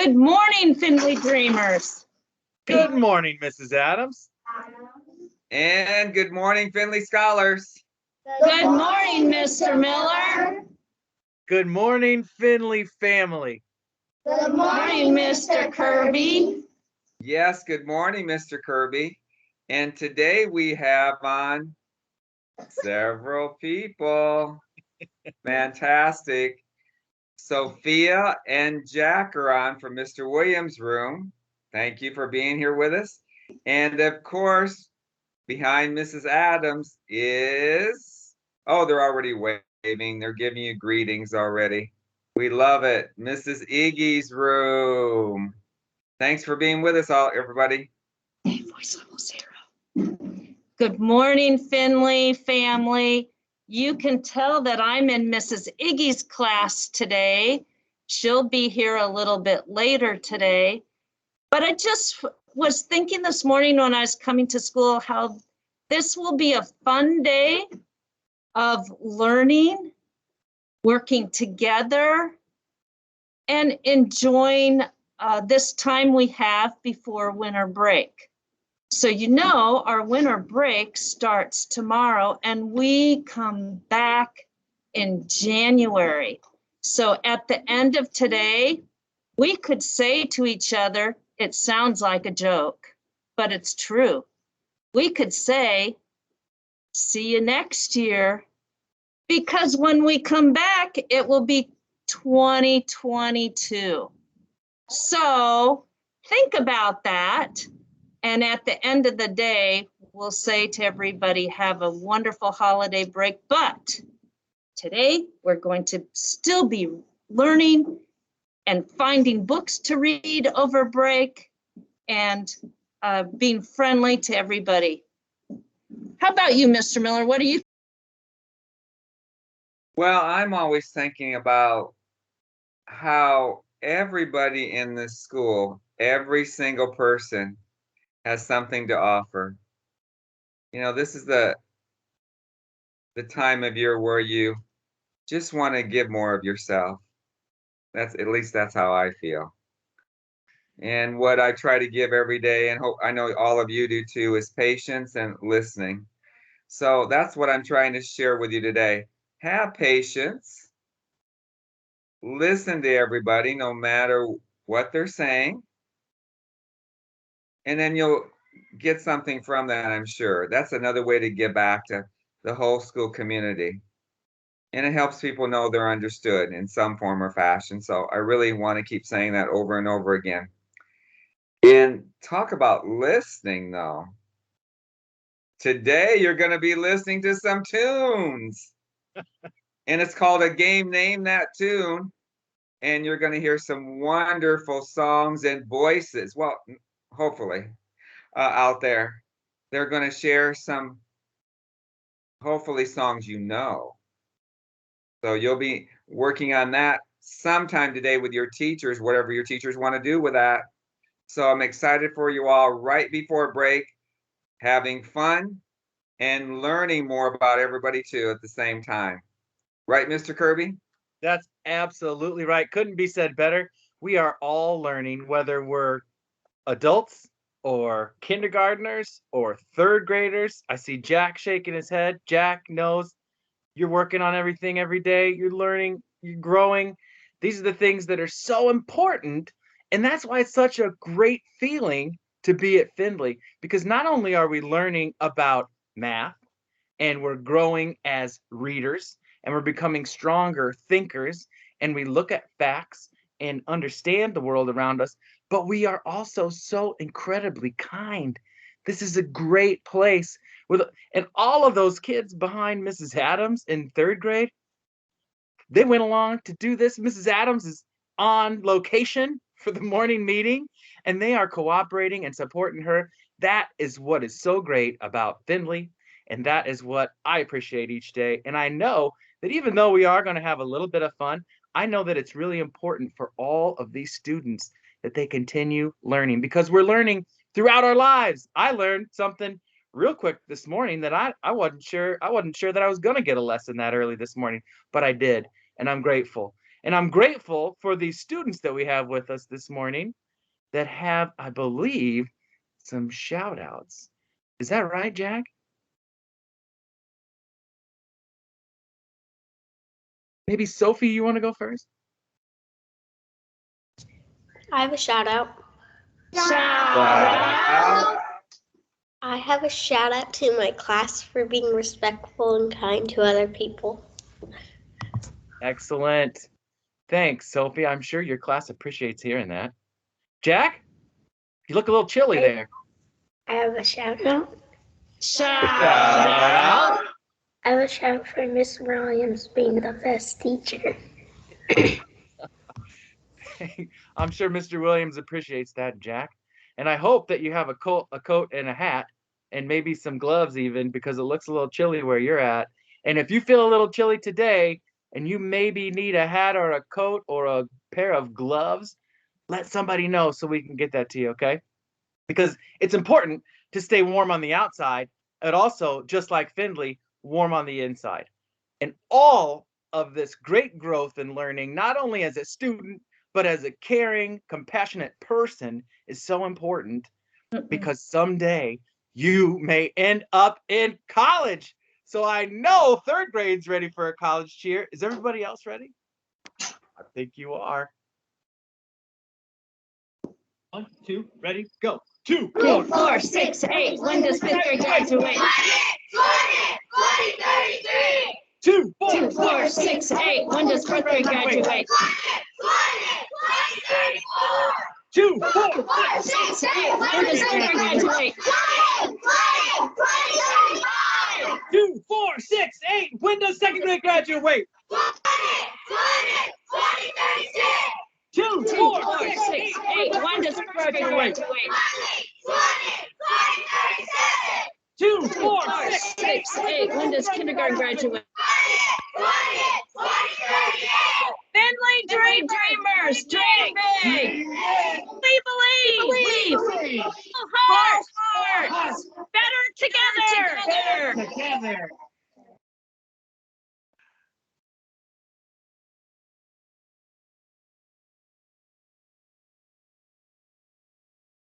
Good morning, Findlay Dreamers. Good morning, Mrs. Adams. And good morning, Findlay Scholars. Good morning, Mr. Miller. Good morning, Findlay family. Good morning, Mr. Kirby. Yes, good morning, Mr. Kirby. And today we have on several people. Fantastic. Sophia and Jack are on from Mr. Williams' room. Thank you for being here with us. And of course, behind Mrs. Adams is, oh, they're already waving. They're giving you greetings already. We love it. Mrs. Iggy's room. Thanks for being with us all, everybody. Voice level 0. Good morning, Findlay family. You can tell that I'm in Mrs. Iggy's class today. She'll be here a little bit later today. But I just was thinking this morning when I was coming to school how this will be a fun day of learning, working together, and enjoying this time we have before winter break. So you know our winter break starts tomorrow and we come back in January. So at the end of today, we could say to each other, it sounds like a joke, but it's true. We could say, see you next year, because when we come back, it will be 2022. So think about that. And at the end of the day, we'll say to everybody, have a wonderful holiday break. But today, we're going to still be learning and finding books to read over break and being friendly to everybody. How about you, Mr. Miller? What do you? Well, I'm always thinking about how everybody in this school, every single person, has something to offer. You know, this is the time of year where you just want to give more of yourself. At least that's how I feel. And what I try to give every day, and hope I know all of you do too, is patience and listening. So that's what I'm trying to share with you today. Have patience. Listen to everybody, no matter what they're saying. And then you'll get something from that, I'm sure. That's another way to give back to the whole school community. And it helps people know they're understood in some form or fashion. So I really want to keep saying that over and over again. And talk about listening, though. Today, you're going to be listening to some tunes. And it's called A Game Name That Tune. And you're going to hear some wonderful songs and voices. Well, hopefully, out there. They're going to share some, hopefully, songs you know. So you'll be working on that sometime today with your teachers, whatever your teachers want to do with that. So I'm excited for you all right before break, having fun and learning more about everybody too at the same time. Right, Mr. Kirby? That's absolutely right. Couldn't be said better. We are all learning, whether we're adults or kindergartners or third graders. I see Jack shaking his head. Jack knows you're working on everything every day. You're learning, you're growing. These are the things that are so important. And that's why it's such a great feeling to be at Findlay, because not only are we learning about math and we're growing as readers and we're becoming stronger thinkers and we look at facts and understand the world around us, but we are also so incredibly kind. This is a great place and all of those kids behind Mrs. Adams in third grade, they went along to do this. Mrs. Adams is on location for the morning meeting and they are cooperating and supporting her. That is what is so great about Findlay. And that is what I appreciate each day. And I know that even though we are going to have a little bit of fun, I know that it's really important for all of these students that they continue learning, because we're learning throughout our lives. I learned something real quick this morning that I wasn't sure that I was going to get a lesson that early this morning, but I did, and I'm grateful. And I'm grateful for these students that we have with us this morning that have, I believe, some shout outs. Is that right, Jack? Maybe Sophie, you want to go first? I have a shout out. Wow. I have a shout out to my class for being respectful and kind to other people. Excellent. Thanks, Sophie. I'm sure your class appreciates hearing that. Jack, you look a little chilly there. I have a shout out. Shout out. I have a shout out for Miss Williams being the best teacher. I'm sure Mr. Williams appreciates that, Jack. And I hope that you have a coat and a hat and maybe some gloves even, because it looks a little chilly where you're at. And if you feel a little chilly today and you maybe need a hat or a coat or a pair of gloves, let somebody know so we can get that to you, okay? Because it's important to stay warm on the outside and also, just like Findlay, warm on the inside. And all of this great growth and learning, not only as a student, but as a caring, compassionate person, is so important because someday you may end up in college. So I know third grade's ready for a college cheer. Is everybody else ready? I think you are. 1, 2, ready, go. 2, 3, 4, 6, 8. When does fifth grade graduate? 2, 4, 2, 4, 6, 8. When does fourth grade graduate? 2, 4, 6, 8. When does third grade graduate? 2, 4, 6, 8. When does second grade graduate? 2, 2, 4, 4, 6, 8. When does first grade graduate? 2, 4, 4, 6, 6, 8. When does kindergarten graduate? Findlay Dreamers, dream big. We believe. Heart. Better together.